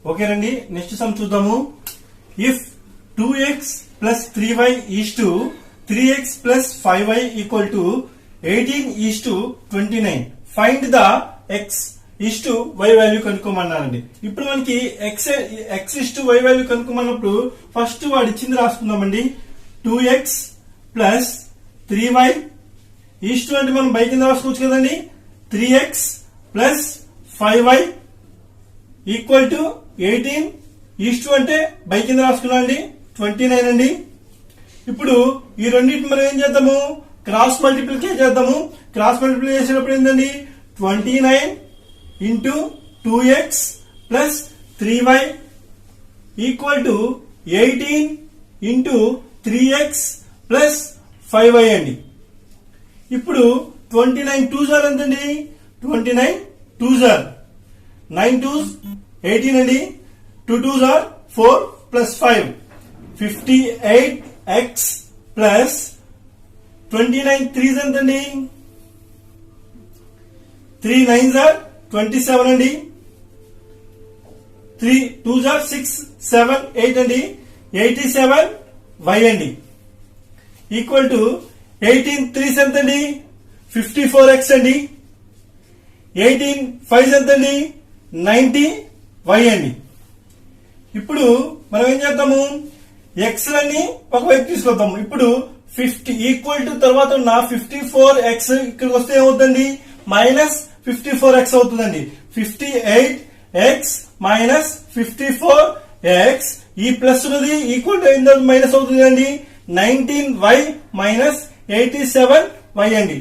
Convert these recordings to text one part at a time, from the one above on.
ఓకేనండి, next sum చూద్దాము. If 2x plus 3y is to 3x plus 5y equal to 18 is to 29. Find the x is to y value కనుక్కోమన్నారండి. ఇప్పుడు మనకి x is to y value కనుక్కోమన్నప్పుడు first వాడు ఇచ్చింది రాసుకుందామండి. 2x plus 3y is to అంటే మనం by కింద రాసుకోవచ్చు కదండి. 3x plus 5y equal to 18 is to అంటే బై కింద రాసుకున్నాం అండి 29 అండి. ఇప్పుడు ఈ రెండింటిని మనం ఏం చేద్దాము, క్రాస్ మల్టిప్లికే చేద్దాము. క్రాస్ మల్టిప్లై చేసేటప్పుడు ఏంటండి 29 into 2x plus 3y equal to 18 into 3x plus 5y అండి. ఇప్పుడు 29 2 జార్ ఎంతండి, 29 2 జార్ 9 2s 18 అండి. 2 2s are 4 plus 5 58x plus 29 3s ఎంతండి, 3 9s are 27 అండి. 3 2s are 6 7 8 అండి. 87y అండి ఈక్వల్ టు 18 3s ఎంతండి, 54x అండి. 18 5s ఎంతండి, 90y అండి. ఇప్పుడు మనం ఏం చేద్దాము, ఎక్స్ లన్నీ ఒకవైపు తీసుకొద్దాము. ఇప్పుడు 50 ఈక్వల్ టు తర్వాత నా 54x ఇక్కడికి వస్తే ఏమవుతుందండి, మైనస్ 54x అవుతుందండి. 58x మైనస్ 54x ఈ ప్లస్ ఉన్నది ఈక్వల్ టు మైనస్ అవుతుందండి. 19y మైనస్ 87y అండి.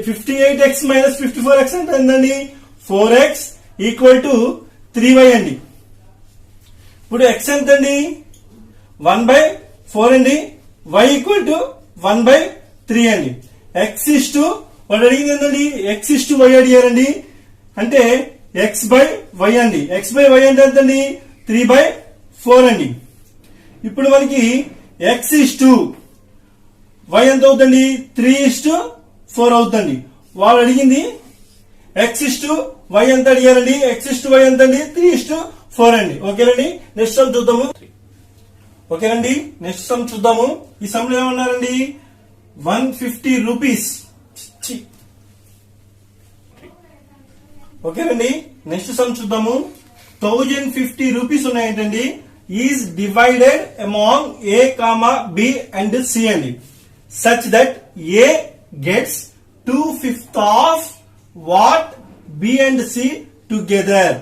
58x మైనస్ 54x అంటే ఏంటండి, 4x ఈక్వల్ టు 3y అండి. ఇప్పుడు x ఎంతండి, 1/4 అండి. y ఈక్వల్ టు 1/3 అండి. x ఇస్ టు వాడు అడిగింది ఏంటండి, x ఇస్ టు y అడిగారండి. అంటే x బై y అండి. x బై y అంటే ఎంతండి, 3/4 అండి. ఇప్పుడు మనకి x ఇస్ టు y ఎంత అవుతుంది, 3:4 అవుతుంది. వాడు అడిగింది x ఇస్ టు y ఎంత అడిగారండి, x ఇస్ టు y ఎంత అండి, 3:4 అండి. ఓకేనండి, నెక్స్ట్ సమ్ చూద్దాము. ఓకేనండి, నెక్స్ట్ సమ్ చూద్దాము. ఈ సమ్ లో ఏమన్నారండి, 150 రూపీస్. ఓకేనండి, నెక్స్ట్ సమ్ చూద్దాము. 1050 రూపీస్ ఉన్నాయంటండి. Is divided among A comma B and C అండి. Such that A gets 2/5 of what B and C together.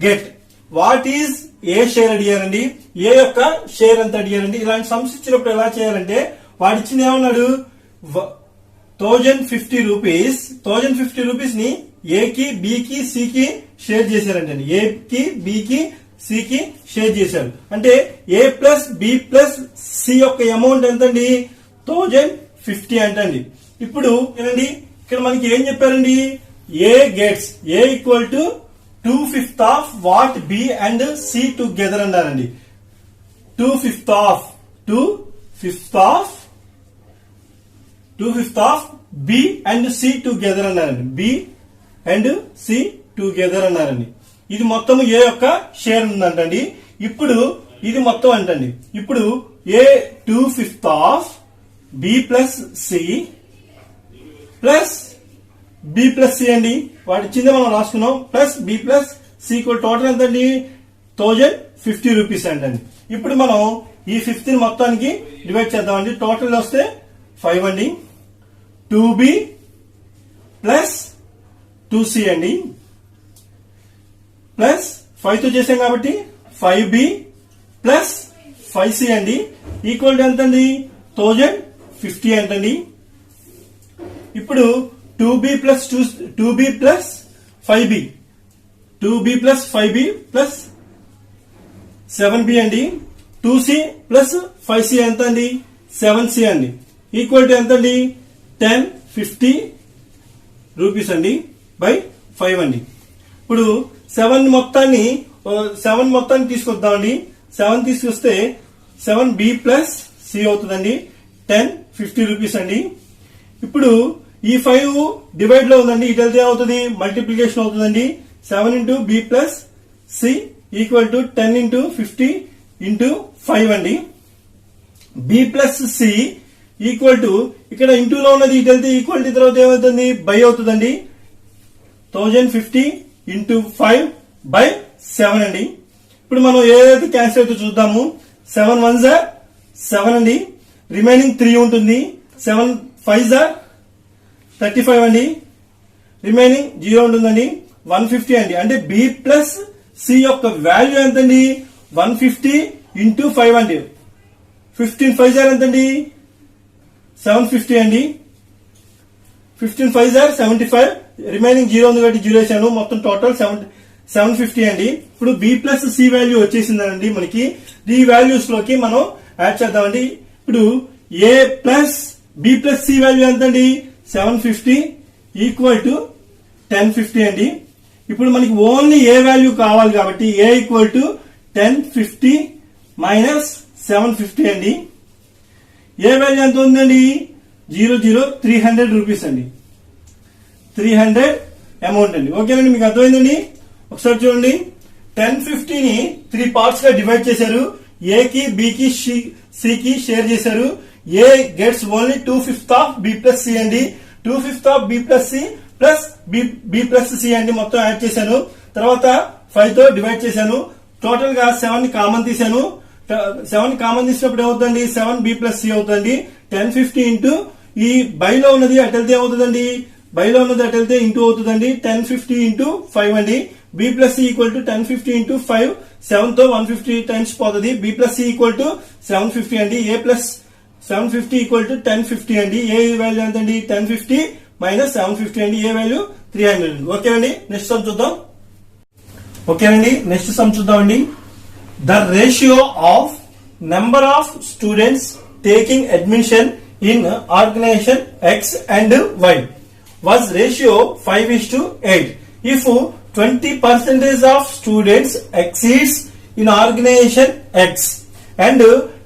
Get what is A share అడిగారండి, ఏ యొక్క షేర్ ఎంత అడిగారండి. ఇలాంటి సమ్స్ ఇచ్చినప్పుడు ఎలా చేయాలంటే, వాడు ఇచ్చింది ఏమన్నాడు, 1050 రూపీస్. 1050 రూపీస్ ని ఏకి బికి సికి షేర్ చేశారండి. ఏకి బికి సికి షేర్ చేశారు. అంటే A plus B plus C యొక్క అమౌంట్ ఎంతండి, 1050 అంటండి. ఇప్పుడు ఏనండి, ఇక్కడ మనకి ఏం చెప్పారండి, A gets A equal to 2/5 of what B and C together అన్నారండి. 2/5 of B and C together అన్నారండి. బి అండ్ సి టుగెదర్ అన్నారండి. ఇది మొత్తం ఏ యొక్క షేర్ ఉందంటండి. ఇప్పుడు ఇది మొత్తం అంటండి. ఇప్పుడు A 2/5 of B plus C plus B plus C అండి. వాటి ఇచ్చిందే మనం రాసుకున్నాం. Plus B plus C equal total ఎంతండి, 1050 రూపీస్ అంటండి. ఇప్పుడు మనం ఈ 50 మొత్తానికి డివైడ్ చేద్దామండి. టోటల్ వస్తే 5 అండి. 2b ప్లస్ 2c అండి ప్లస్ 5 తో చేసాం కాబట్టి 5b ప్లస్ 5c అండి ఈక్వల్ టు ఎంతండి, 1050 అంటండి. ఇప్పుడు 2b plus 5b 2b plus 5b plus 7b అండి. 2c ప్లస్ 5c ఎంత అండి, 7c అండి. ఈక్వల్ టు ఎంతండి, 1050 రూపీస్ అండి బై 5 అండి. ఇప్పుడు 7 మొత్తాన్ని తీసుకొద్దామండి. 7 తీసుకొస్తే 7b ప్లస్ c అవుతుందండి. 1050 రూపీస్ అండి. ఇప్పుడు ఈ 5 డివైడ్ లో ఉందండి. ఇటు వెళ్తే ఏమవుతుంది, మల్టిప్లికేషన్ అవుతుందండి. 7 into B plus C equal to 10 into 50 into 5 అండి. B plus C equal to ఇక్కడ ఇంటూ లో ఉన్నది ఇటు వెళ్తే ఈక్వాలిటీ తర్వాత ఏమవుతుంది బై అవుతుందండి. 1050 ఇంటూ 5 బై 7 అండి. ఇప్పుడు మనం ఏదైతే క్యాన్సిల్ అయితే చూద్దాము. 7 1s are 7 అండి. రిమైనింగ్ 3 ఉంటుంది. 7 5s are 35 అండి. రిమైనింగ్ 0 ఉంటుందండి. 150 అండి. అంటే బి ప్లస్ సి యొక్క వాల్యూ ఎంతండి 150 ఇంటూ 5 అండి. 15 5s are ఎంతండి 750 అండి. 15 5s are 75. రిమైనింగ్ 0 ఉంది కాబట్టి 0 వేసాను. మొత్తం టోటల్ 750 అండి. ఇప్పుడు బి ప్లస్ సి వాల్యూ వచ్చేసిందండి మనకి. ఈ వాల్యూస్ లోకి మనం యాడ్ చేద్దామండి. ఇప్పుడు A plus B plus C value ఎంతండి 750 ఈక్వల్ టు 1050 అండి. ఇప్పుడు మనకి ఓన్లీ ఏ వాల్యూ కావాలి కాబట్టి ఏ ఈక్వల్ టు 1050 మైనస్ 750 అండి. ఏ వాల్యూ ఎంత ఉందండి 300 రూపీస్ అండి. 300 అమౌంట్ అండి. ఓకేనండి, మీకు అర్థమైందండి. ఒకసారి చూడండి. 1050 ని 3 పార్ట్స్ గా డివైడ్ చేశారు. ఏ కి బి కి సి కి షేర్ చేశారు. A gets only 2/5 of B plus C అండి. 2/5 of B plus C plus B plus C అండి. మొత్తం యాడ్ చేశాను. తర్వాత 5 తో డివైడ్ చేశాను. టోటల్ గా 7 కామన్ తీశాను. 7 కామన్ తీసినప్పుడు ఏమవుతుందండి 7 బి ప్లస్ సి అవుతుంది. 1050 ఇంటూ ఈ బైలో ఉన్నది అటు వెళ్తే ఏమవుతుందండి బైలో ఉన్నది అటు వెళ్తే ఇంటూ అవుతుందండి. 1050 ఇంటూ 5 అండి. B plus C equal to 1050 into 5. 7 తో 150 టైమ్స్ పోతుంది. B plus C equal to 750 అండి. ఏ ప్లస్ 750 ఈక్వల్ టు 1050 అండి. ఏ వాల్యూ ఎంతండి 1050 మైనస్ 750 అండి. ఏ వాల్యూ 300 అండి. ఓకేనండి, నెక్స్ట్ సమ్ చూద్దాం. ఓకేనండి, నెక్స్ట్ సమ్ చూద్దామండి. The ratio of number of students taking admission in organization X and Y was ratio 5:8. If 20% of students exceeds in organization X and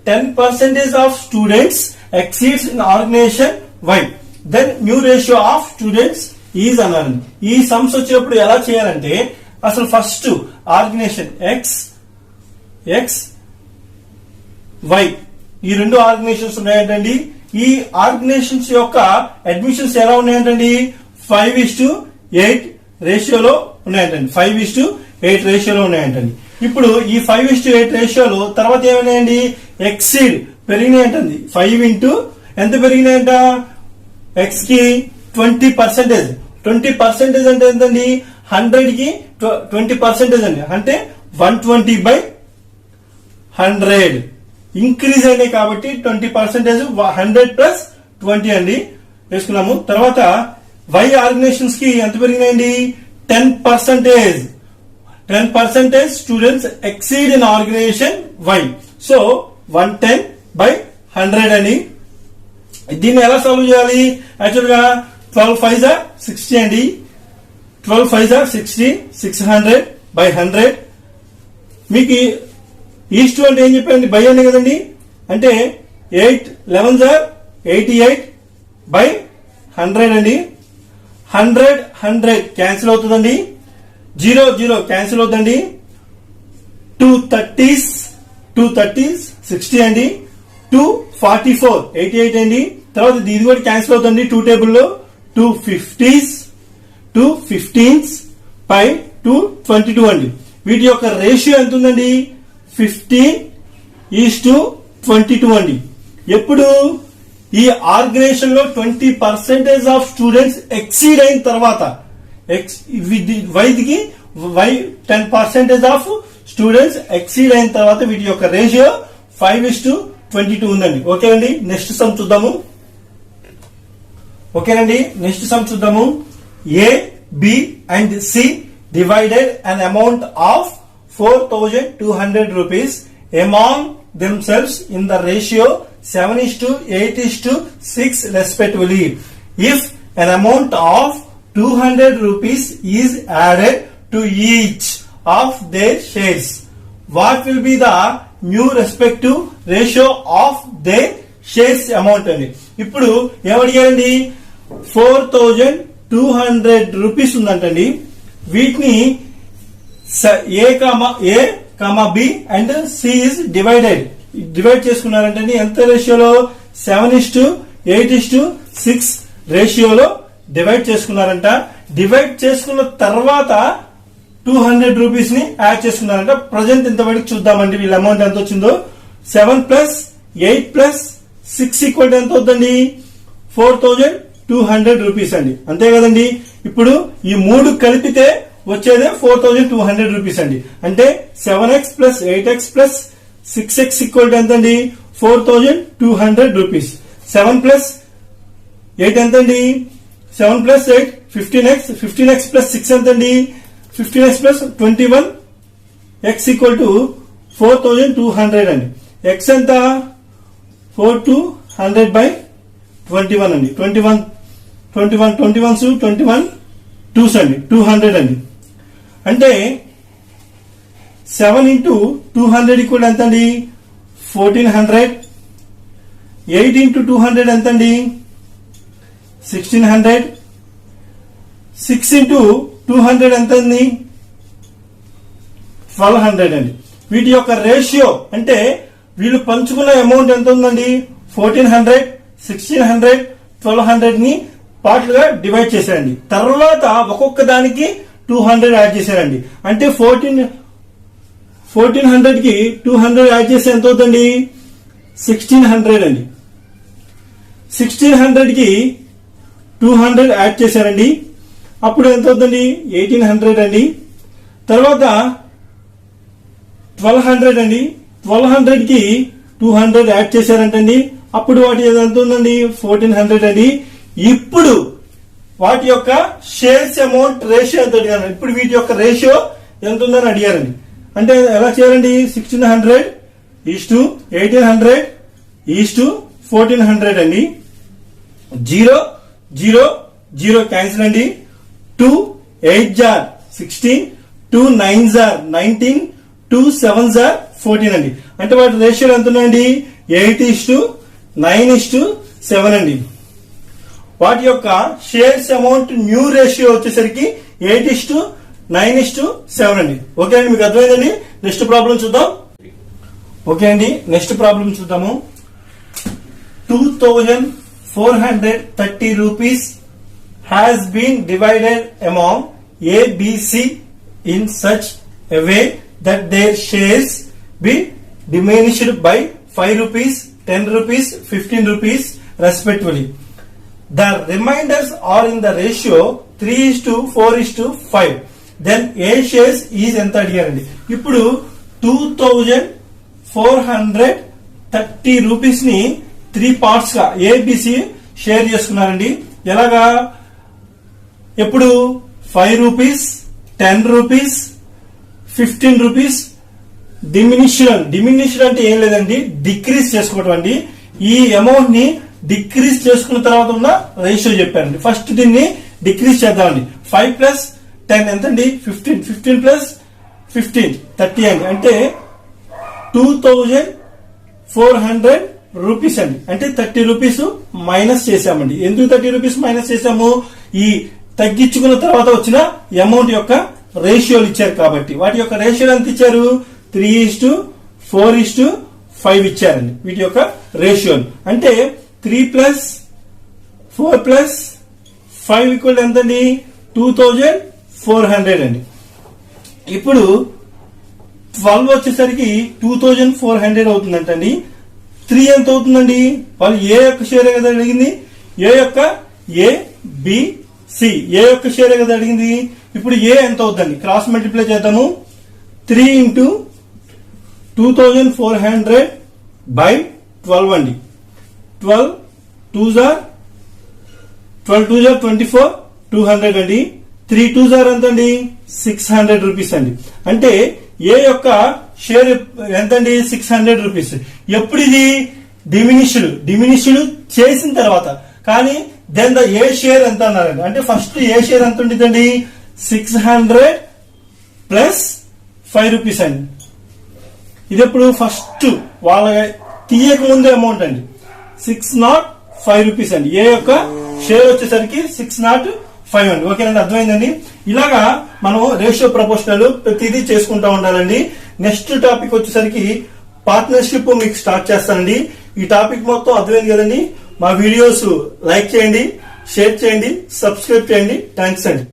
10% of students exceeds in organization Y, then new ratio of students is అన్నారు. ఈ sums వచ్చినప్పుడు ఎలా చేయాలంటే అసలు first organisation X Y ఈ రెండు organisations ఉన్నాయంటండి. ఈ organisations యొక్క అడ్మిషన్స్ ఎలా ఉన్నాయంటండి 5:8 రేషియోలో ఉన్నాయంటండి. 5:8 రేషియోలో ఉన్నాయంటండి. ఇప్పుడు ఈ 5:8 రేషియోలో తర్వాత ఏమైనాయండి ఎక్సీడ్ పెరిగినాయంటండి. 5 ఇంటూ ఎంత పెరిగినాయంట ఎక్స్ కి 20%. 20% అంటే ఎంతండి 100 కి 20% అండి. అంటే 120/100 ఇంక్రీజ్ అయినాయి కాబట్టి 20% 100 ప్లస్ 20 అండి వేసుకున్నాము. తర్వాత వై ఆర్గనైజేషన్స్ కి ఎంత పెరిగినాయండి 10%. 10% students exceed in organisation Y. So 110/100 అండి. దీన్ని ఎలా సాల్వ్ చేయాలి యాక్చువల్ గా 12 5s are 60 అండి. 12 5s are 60. 600/100. మీకు ఈస్ట్ అంటే ఏం చెప్పండి బై అండి కదండి. అంటే 8 11s are 88/100 అండి. 100 క్యాన్సిల్ అవుతుందండి. 0 క్యాన్సిల్ అవుతుందండి. 2 30s 60 అండి. 2 44 88 అండి. తర్వాత ఇది కూడా క్యాన్సిల్ అవుతుంది 2 టేబుల్లో. 2 15s పై 2 22 అండి. వీటి యొక్క రేషియో ఎంత ఉందండి 15:22 అండి. ఎప్పుడు ఈ ఆర్గనైజేషన్ లో 20% ఆఫ్ స్టూడెంట్స్ ఎక్సీడ్ అయిన తర్వాత వైదికి 10% ఆఫ్ స్టూడెంట్స్ ఎక్సీడ్ అయిన తర్వాత వీటి యొక్క రేషియో 5:22 ఉందండి. ఓకే అండి, నెక్స్ట్ సమ్ చూద్దాము. ఓకేనండి, నెక్స్ట్ సమ్ చూద్దాము. A B and C divided an amount of 4,200 rupees among themselves in the ratio 7:8:6 respectively. If an amount of 200 rupees is added to each of their shares, what will be the new respective ratio of their shares amount అండి. ఇప్పుడు ఏమడిగారండి 4,200 rupees ఉందంటండి. వీటిని A comma B and C is divide చేసుకున్నారంటే ఎంత రేషియోలో 7:8:6 రేషియోలో divide చేసుకున్నారంట. Divide చేసుకున్న తర్వాత 200 రూపీస్ ని యాడ్ చేసుకున్నారంట. ప్రజెంట్ ఇంతవరకు చూద్దామండి వీళ్ళ అమౌంట్ ఎంత వచ్చిందో. 7 + 8 + 6 ఈక్వల్ ఎంత అవుతుందండి? 4200 రూపీస్ అండి. అంతే కదండి. ఇప్పుడు ఈ మూడు కలిపితే వచ్చేదే 4200 రూపీస్ అండి. అంటే 7x + 8x + 6x ఈక్వల్ ఎంతండి? 4200 రూపీస్. 7 + 8 ఎంతండి? 7 + 8 15x. 15x + 6 ఎంతండి? 15x + 21 x ఈక్వల్ టు 4200 అండి. x ఎంత? 4200/21 అండి. 21 2s అండి. 200 అండి. అంటే 7 × 200 ఈక్వల్ ఎంతండి? 1400. 8 × 200 ఎంతండి? 1600. 6 × 200 ఎంతండి? 1200 అండి. వీటి యొక్క రేషియో అంటే వీళ్ళు పంచుకున్న అమౌంట్ ఎంత ఉందండి? 1400, 1600, 1200 ని పార్ట్లుగా డివైడ్ చేశారండి. తర్వాత ఒక్కొక్క దానికి 200 యాడ్ చేశారండి. అంటే 1400 కి 200 యాడ్ చేస్తే ఎంత అవుతుంది? 1600 అండి. 1600 కి 200 యాడ్ చేశారండి. అప్పుడు ఎంత అవుతుంది? 1800 అండి. తర్వాత 1200 అండి. 1200 కి 200 యాడ్ చేశారంటండి. అప్పుడు వాటి ఎంత ఉందండి? 1400 అండి. ఇప్పుడు వాటి యొక్క షేర్స్ అమౌంట్ రేషియో ఎంత అడిగారు. ఇప్పుడు వీటి యొక్క రేషియో ఎంత ఉందని అడిగారండి. అంటే ఎలా చేయాలండి? 1600 = 1800 = 1400 అండి. 0 0 0 క్యాన్సిల్ అండి. 2 8 * 16, 2 9 * 19, 2 7 * 14 అండి. అంటే వాటి రేషియో ఎంత ఉన్నాయండి? 8:9:7 అండి. వాటి యొక్క షేర్స్ అమౌంట్ న్యూ రేషియో వచ్చేసరికి 8:9:7 అండి. ఓకే అండి, మీకు అర్థమైందండి. నెక్స్ట్ ప్రాబ్లం చూద్దాం. ఓకే అండి, నెక్స్ట్ ప్రాబ్లం చూద్దాము. 2430 rupees has been divided among A, B, C in such a way that their shares be diminished by 5 rupees, 10 rupees, 15 rupees respectively. The remainders are in the ratio 3:4:5. Then A shares is ఎంత అడిగారండి. ఇప్పుడు 2430 rupees ని 3 parts గా ABC share చేసుకున్నారండి. ఎలాగా? ఎప్పుడు? 5 rupees, 10 rupees, 15 rupees. Diminished అంటే ఏం లేదండి, డిక్రీజ్ చేసుకోవటం అండి. ఈ అమౌంట్ ని డిక్రీజ్ చేసుకున్న తర్వాత ఉన్న రేషియో చెప్పారండి. ఫస్ట్ దీన్ని డిక్రీజ్ చేద్దామండి. 5 + 10 ఎంతండి? 15. 15 + 15 30 అండి. అంటే 2400 రూపీస్ అండి. అంటే 30 రూపీస్ మైనస్ చేశామండి. ఎందుకు 30 రూపీస్ మైనస్ చేశాము? ఈ తగ్గించుకున్న తర్వాత వచ్చిన అమౌంట్ యొక్క రేషియోలు ఇచ్చారు కాబట్టి. వాటి యొక్క రేషియోలు ఎంత ఇచ్చారు? 3:4:5 ఇచ్చారండి వీటి యొక్క రేషియోలు. అంటే 3 + 4 + 5 ఈక్వల్ ఎంతండి? 2400 అండి. ఇప్పుడు 12 వచ్చేసరికి 2400 అవుతుందంటండి. 3 ఎంత అవుతుందండి? వాళ్ళు ఏ యొక్క షేరే కదా అడిగింది. ఏ యొక్క ABC ఏ యొక్క షేరే కదా అడిగింది. ఇప్పుడు ఏ ఎంత అవుతుందండి? క్రాస్ మల్టిప్లై చేద్దాము. 3 × 2400/12 అండి. 12 2s are 24 200 అండి. 3 2s are ఎంతండి? 600 రూపీస్ అండి. అంటే ఏ యొక్క షేర్ ఎంతండి? 600 రూపీస్. ఎప్పుడు ఇది? డిమినిష్డ్ చేసిన తర్వాత. కానీ దెన్ ద ఏ షేర్ ఎంత అన్నారండి. అంటే ఫస్ట్ ఏ షేర్ ఎంత ఉంటుందండి? 600 + 5 రూపీస్ అండి. ఇది ఎప్పుడు? ఫస్ట్ వాళ్ళ తీయక ముందే అమౌంట్ అండి. 605 రూపీస్ అండి. ఏ యొక్క షేర్ వచ్చేసరికి 605 అండి. ఓకేనండి, అర్థమైందండి. ఇలాగా మనం రేషియో ప్రపోర్షనల్ ప్రతిదీ చేసుకుంటా ఉండాలండి. నెక్స్ట్ టాపిక్ వచ్చేసరికి పార్ట్నర్షిప్ మీకు స్టార్ట్ చేస్తానండి. ఈ టాపిక్ మొత్తం అర్థమైంది కదండి. మా వీడియోస్ లైక్ చేయండి, షేర్ చేయండి, సబ్స్క్రైబ్ చేయండి. థ్యాంక్స్ అండి.